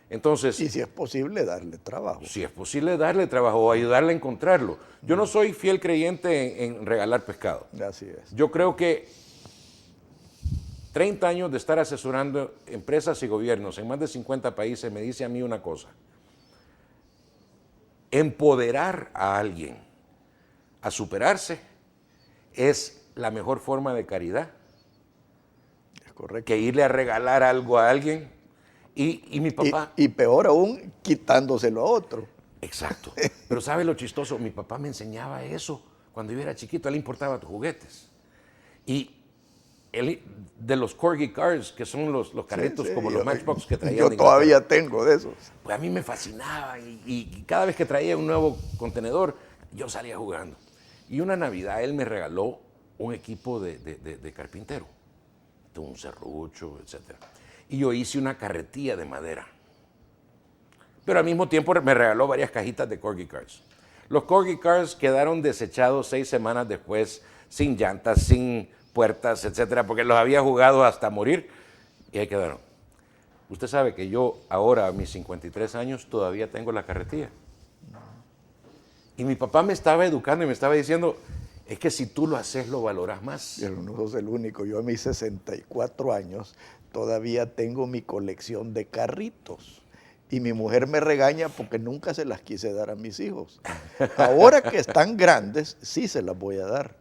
Entonces, y si es posible darle trabajo. Si es posible darle trabajo o ayudarle a encontrarlo. Yo no soy fiel creyente en regalar pescado. Así es. Yo creo que 30 años de estar asesorando empresas y gobiernos en más de 50 países me dice a mí una cosa. Empoderar a alguien a superarse es la mejor forma de caridad. Es correcto. Que irle a regalar algo a alguien. Y mi papá... Y peor aún, quitándoselo a otro. Exacto. Pero ¿sabe lo chistoso? Mi papá me enseñaba eso. Cuando yo era chiquito, a él le importaban tus juguetes. Y él, de los Corgi Cars, que son los carritos como los Matchbox que traían. Yo todavía tengo de esos. Pues a mí me fascinaba. Y cada vez que traía un nuevo contenedor, yo salía jugando. Y una Navidad él me regaló un equipo de carpintero. picante, un serrucho, etc. Y yo hice una carretilla de madera. Pero al mismo tiempo me regaló varias cajitas de Corgi Cars. Los Corgi Cars quedaron desechados 6 semanas después, sin llantas, sin puertas, etcétera, porque los había jugado hasta morir y ahí quedaron. Usted sabe que yo ahora, a mis 53 años, todavía tengo la carretilla. Y mi papá me estaba educando y me estaba diciendo, es que si tú lo haces, lo valoras más. Pero no sos el único. Yo a mis 64 años todavía tengo mi colección de carritos. Y mi mujer me regaña porque nunca se las quise dar a mis hijos. Ahora que están grandes, sí se las voy a dar.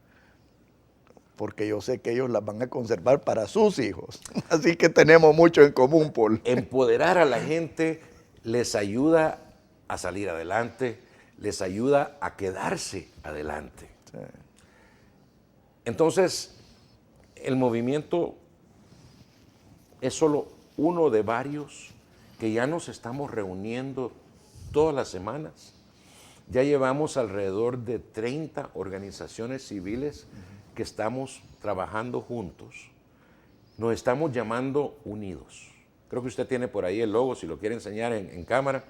Porque yo sé que ellos las van a conservar para sus hijos. Así que tenemos mucho en común, Paul. Empoderar a la gente les ayuda a salir adelante, les ayuda a quedarse adelante. Sí. Entonces, el movimiento es solo uno de varios que ya nos estamos reuniendo todas las semanas. Ya llevamos alrededor de 30 organizaciones civiles que estamos trabajando juntos. Nos estamos llamando Unidos. Creo que usted tiene por ahí el logo, si lo quiere enseñar en cámara.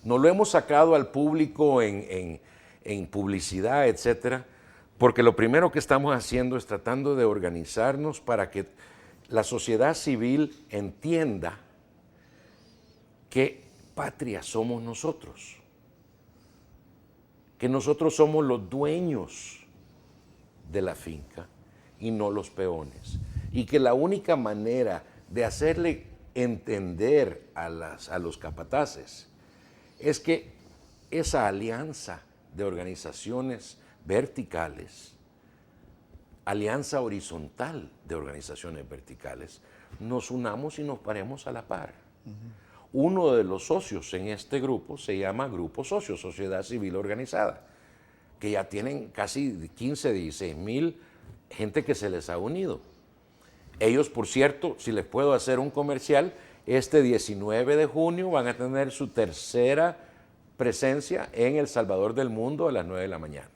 No lo hemos sacado al público en publicidad, etcétera, porque lo primero que estamos haciendo es tratando de organizarnos para que la sociedad civil entienda qué patria somos nosotros, que nosotros somos los dueños de la finca y no los peones, y que la única manera de hacerle entender a los capataces es que esa alianza de organizaciones verticales, alianza horizontal de organizaciones verticales, nos unamos y nos paremos a la par. Uno de los socios en este grupo se llama Grupo Socio, Sociedad Civil Organizada, que ya tienen casi 15, 16 mil gente que se les ha unido. Ellos, por cierto, si les puedo hacer un comercial, este 19 de junio van a tener su tercera presencia en El Salvador del Mundo a las 9 de la mañana.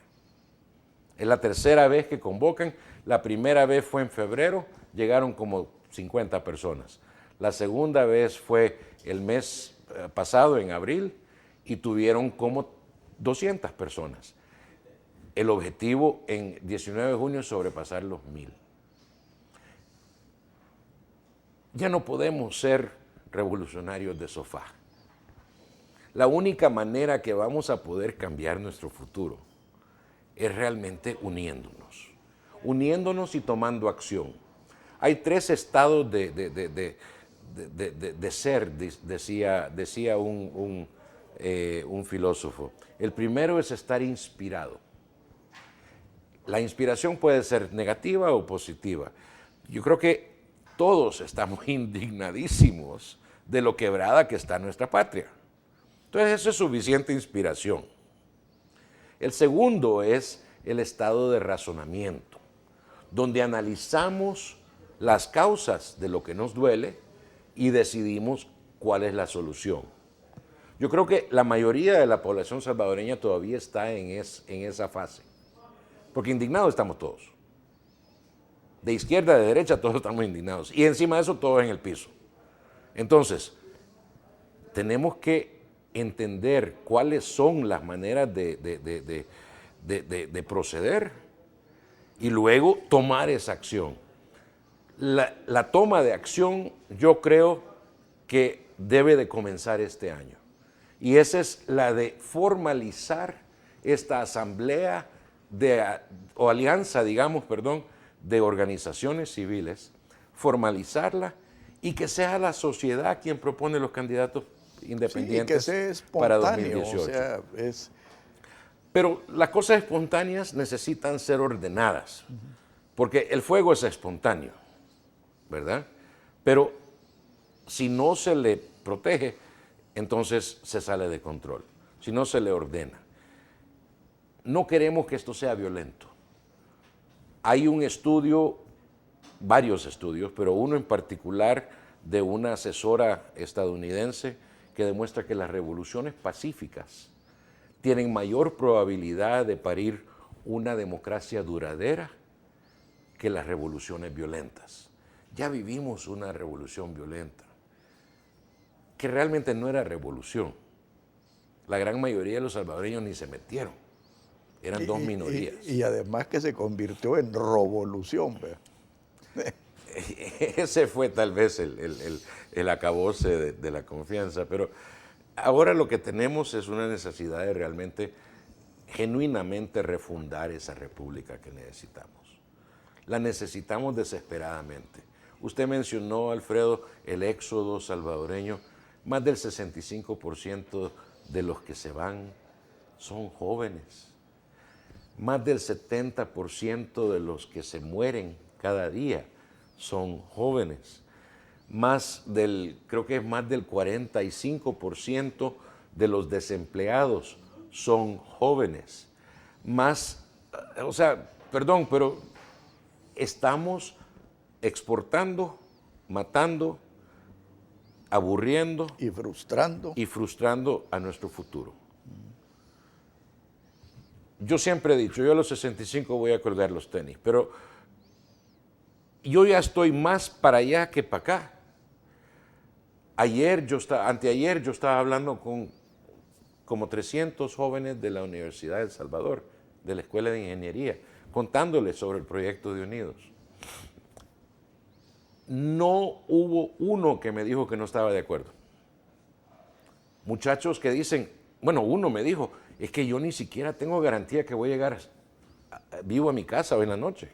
Es la tercera vez que convocan. La primera vez fue en febrero, llegaron como 50 personas. La segunda vez fue el mes pasado, en abril, y tuvieron como 200 personas. El objetivo en 19 de junio es sobrepasar los 1000. Ya no podemos ser revolucionarios de sofá. La única manera que vamos a poder cambiar nuestro futuro es realmente uniéndonos y tomando acción. Hay 3 estados de ser, decía un filósofo. El primero es estar inspirado. La inspiración puede ser negativa o positiva. Yo creo que todos estamos indignadísimos de lo quebrada que está nuestra patria. Entonces eso es suficiente inspiración. El segundo es el estado de razonamiento, donde analizamos las causas de lo que nos duele y decidimos cuál es la solución. Yo creo que la mayoría de la población salvadoreña todavía está en esa fase, porque indignados estamos todos. De izquierda, de derecha, todos estamos indignados. Y encima de eso, todos en el piso. Entonces, tenemos que entender cuáles son las maneras de proceder y luego tomar esa acción. La toma de acción, yo creo que debe de comenzar este año. Y esa es la de formalizar esta asamblea o alianza, de organizaciones civiles, formalizarla y que sea la sociedad quien propone los candidatos independientes, sí, que sea espontáneo, para 2018. O sea, Pero las cosas espontáneas necesitan ser ordenadas, porque el fuego es espontáneo, ¿verdad? Pero si no se le protege, entonces se sale de control, si no se le ordena. No queremos que esto sea violento. Hay un estudio, varios estudios, pero uno en particular de una asesora estadounidense que demuestra que las revoluciones pacíficas tienen mayor probabilidad de parir una democracia duradera que las revoluciones violentas. ya vivimos una revolución violenta, que realmente no era revolución. La gran mayoría de los salvadoreños ni se metieron, eran dos minorías. Y además que se convirtió en revolución. Ese fue tal vez el acabose de la confianza, pero ahora lo que tenemos es una necesidad de realmente, genuinamente refundar esa república que necesitamos. La necesitamos desesperadamente. Usted mencionó, Alfredo, el éxodo salvadoreño. Más del 65% de los que se van son jóvenes. Más del 70% de los que se mueren cada día son jóvenes. Creo que es más del 45% de los desempleados son jóvenes. Perdón, pero estamos exportando, matando, aburriendo Y frustrando a nuestro futuro. Yo siempre he dicho, yo a los 65 voy a colgar los tenis, pero yo ya estoy más para allá que para acá. Anteayer yo estaba hablando con como 300 jóvenes de la Universidad de El Salvador, de la Escuela de Ingeniería, contándoles sobre el proyecto de Unidos. No hubo uno que me dijo que no estaba de acuerdo. Muchachos que dicen, uno me dijo, es que yo ni siquiera tengo garantía que voy a llegar vivo a mi casa hoy en la noche.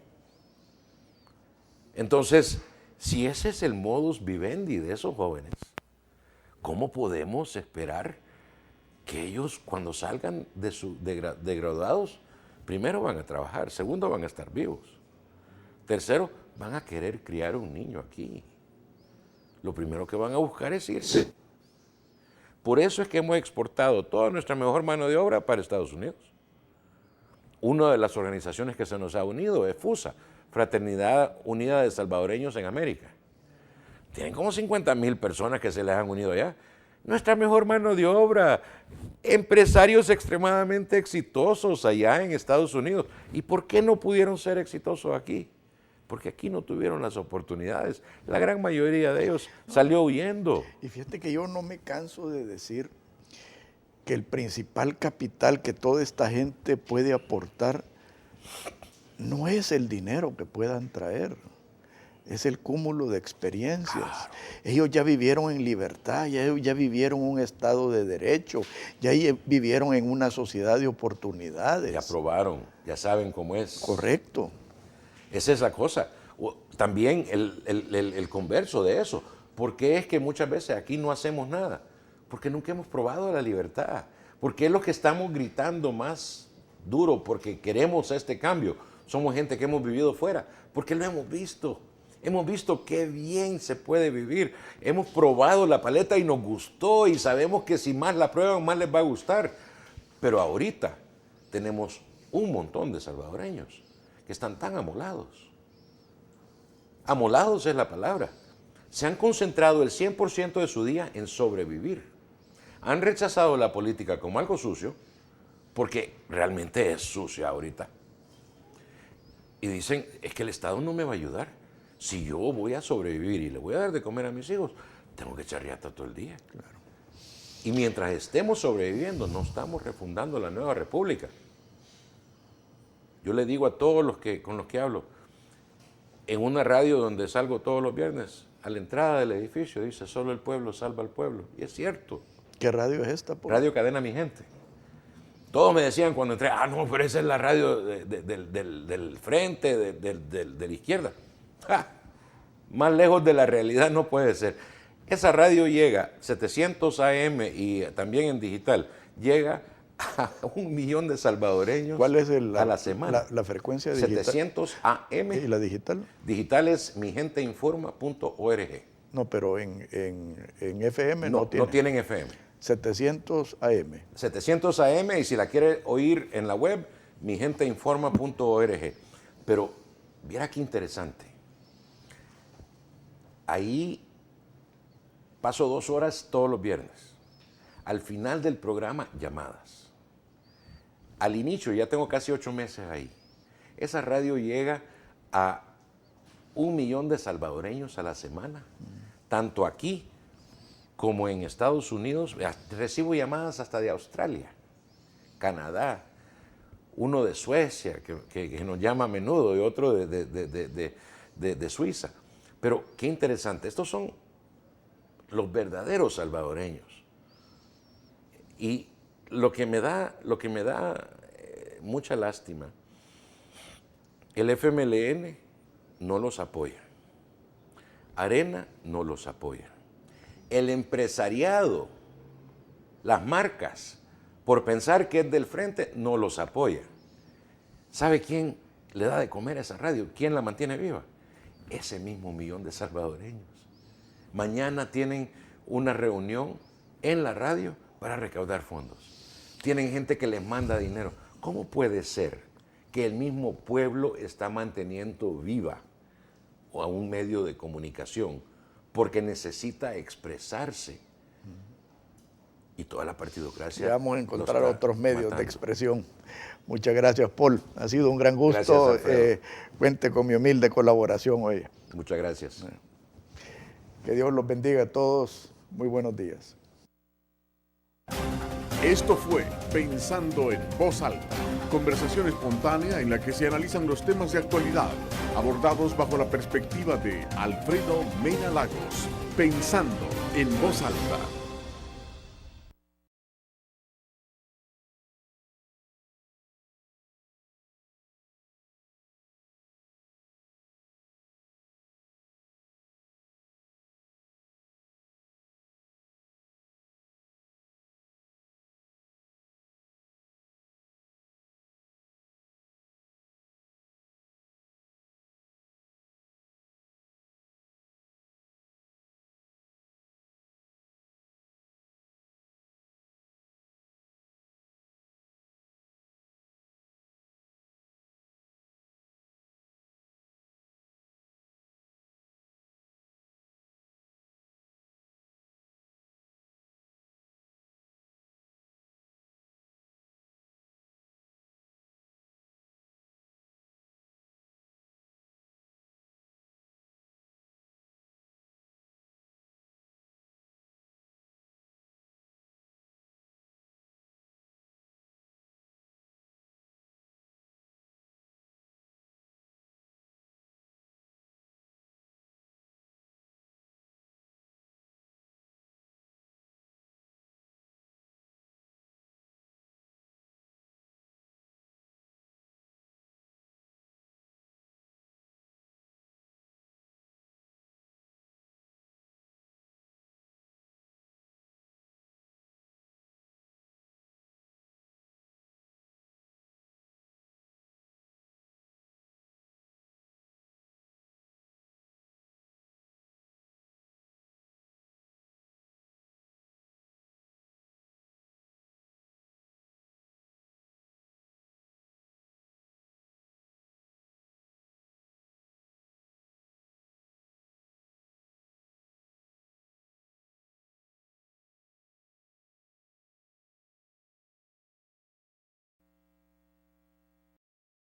Entonces, si ese es el modus vivendi de esos jóvenes, ¿cómo podemos esperar que ellos cuando salgan de graduados, primero van a trabajar, segundo van a estar vivos, tercero van a querer criar un niño aquí? Lo primero que van a buscar es irse. Por eso es que hemos exportado toda nuestra mejor mano de obra para Estados Unidos. Una de las organizaciones que se nos ha unido es FUSA, Fraternidad Unida de Salvadoreños en América. Tienen como 50,000 personas que se les han unido allá. Nuestra mejor mano de obra, empresarios extremadamente exitosos allá en Estados Unidos. ¿Y por qué no pudieron ser exitosos aquí? Porque aquí no tuvieron las oportunidades. La gran mayoría de ellos salió huyendo. Y fíjate que yo no me canso de decir que el principal capital que toda esta gente puede aportar no es el dinero que puedan traer, es el cúmulo de experiencias. Claro. Ellos ya vivieron en libertad, ellos ya vivieron un estado de derecho, ya vivieron en una sociedad de oportunidades. Ya probaron, ya saben cómo es. Correcto. Esa es la cosa. También el converso de eso. ¿Por qué es que muchas veces aquí no hacemos nada? Porque nunca hemos probado la libertad. Porque es lo que estamos gritando más duro, porque queremos este cambio. Somos gente que hemos vivido fuera, porque lo hemos visto. Hemos visto qué bien se puede vivir. Hemos probado la paleta y nos gustó y sabemos que si más la prueban, más les va a gustar. Pero ahorita tenemos un montón de salvadoreños que están tan amolados. Amolados es la palabra. Se han concentrado el 100% de su día en sobrevivir. Han rechazado la política como algo sucio, porque realmente es sucia ahorita. Y dicen, es que el Estado no me va a ayudar. Si yo voy a sobrevivir y le voy a dar de comer a mis hijos, tengo que echar riata todo el día. Claro. Y mientras estemos sobreviviendo, no estamos refundando la nueva república. Yo le digo a todos con los que hablo, en una radio donde salgo todos los viernes, a la entrada del edificio dice, solo el pueblo salva al pueblo. Y es cierto. ¿Qué radio es esta? Radio Cadena Mi Gente. Todos me decían cuando entré, no, pero esa es la radio del frente, de la izquierda. ¡Ja! Más lejos de la realidad no puede ser. Esa radio llega, 700 AM y también en digital, llega a 1 millón de salvadoreños. ¿Cuál es a la semana? La frecuencia digital. 700 AM. ¿Y la digital? Digital es migenteinforma.org. No, pero en FM no tiene. No tienen FM. 700 AM. 700 AM y si la quiere oír en la web, migenteinforma.org. Pero viera qué interesante. Ahí paso 2 horas todos los viernes. Al final del programa, llamadas. Al inicio, ya tengo casi 8 meses ahí. Esa radio llega a 1 millón de salvadoreños a la semana, tanto aquí como en Estados Unidos. Recibo llamadas hasta de Australia, Canadá, uno de Suecia, que nos llama a menudo, y otro de Suiza. Pero qué interesante, estos son los verdaderos salvadoreños. Y lo que me da mucha lástima, el FMLN no los apoya, Arena no los apoya, el empresariado, las marcas, por pensar que es del frente, no los apoya. ¿Sabe quién le da de comer a esa radio? ¿Quién la mantiene viva? Ese mismo 1 millón de salvadoreños. Mañana tienen una reunión en la radio para recaudar fondos. Tienen gente que les manda dinero. ¿Cómo puede ser que el mismo pueblo está manteniendo viva a un medio de comunicación porque necesita expresarse? Y toda la partidocracia. Vamos a encontrar otros medios de expresión. Muchas gracias, Paul. Ha sido un gran gusto. Cuente con mi humilde colaboración hoy. Muchas gracias. Que Dios los bendiga a todos. Muy buenos días. Esto fue Pensando en Voz Alta, conversación espontánea en la que se analizan los temas de actualidad, abordados bajo la perspectiva de Alfredo Mena Lagos. Pensando en Voz Alta.